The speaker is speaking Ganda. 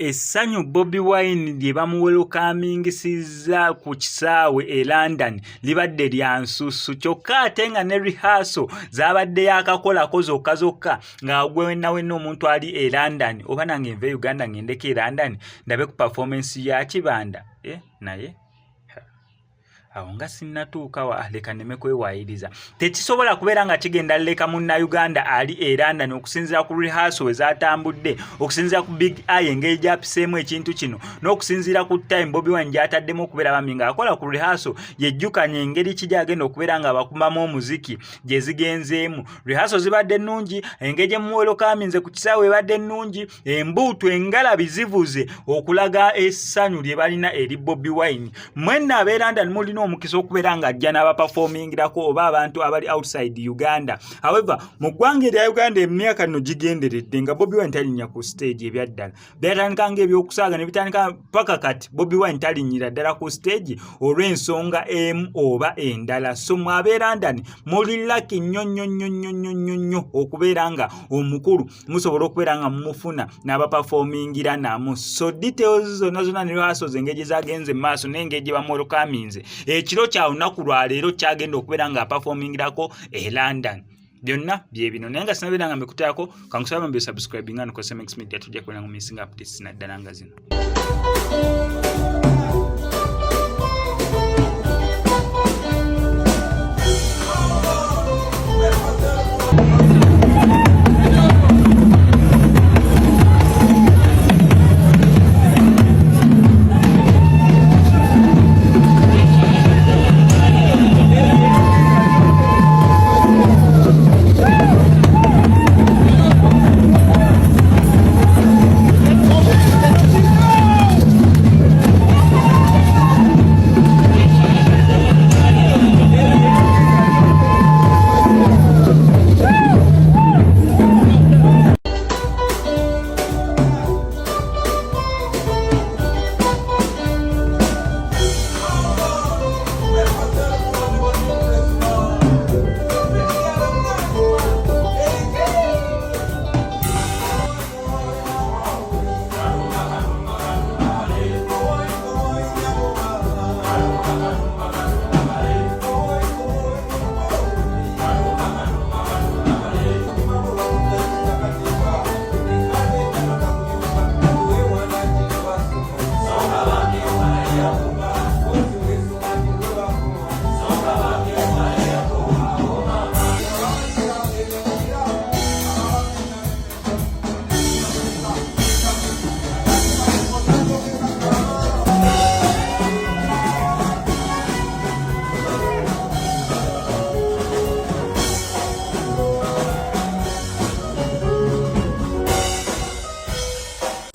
essanyu Bobi Wine lye bamuwelokamingsizza ku kisaawe e London libadde lya nsusu kyokka ate nga ne rehearsal zaabadde yakakolako zokka nga wenna omuntu ali e London oba nange nve Uganda ngendeko e London ndabe ku performance ya Kibanda naye awo nga sinnatuuka wa leka nneme kwewayiriza tekisobola kubeera nga kigenda leka Munnayuganda ali e London okusinziira ku rehearsal we zaatambudde okusinziira ku Big Eye engeri gyapiseemu ekintu kino n'okusinziira ku time Bobi Wine gyataddemu okubeera bami ng'akola ku rehearsal yejjukanye engeri ki gyagenda okubeera nga bakumamu omuziki gye zigenzeemu rehearsal zibadde ennungi engeri gye muwelokaaminze ku kisaawe ebadde ennungi embuutu engalabi zivuze okulaga essanyu lye balina eri Bobi Wine mwenna ab'e London mulina omukisa okubeera nga ajja n'abaperformingirako oba abantu abali outside Uganda. However, mu ggwanga erya Uganda emyaka nno gigenderedde nga Bobi Wine talinnya ku stage ebyaddala. Byatandika ng'ebyokusaaga ne bitandika paka kati Bobi Wine talinnyira ddala ku stage olw'ensonga emu oba endala. So mu ab'e London muli lucky nnyo okubeera nga omukulu musobola okubeera nga mumufuna n'abaperformingira namu. So details zonna ne rehearsals engeri zagenze mu maaso n'engeri gye bamwelokaaminze ekiro kya lunaku lwa leero kyagenda okubeera nga aperformingirako e London. Byonna bye bino naye nga sinabeera nga mbikuteako kankusaba mbe subscribing and Kose Max Media tujja kubera nga missing updates naddala nga zino.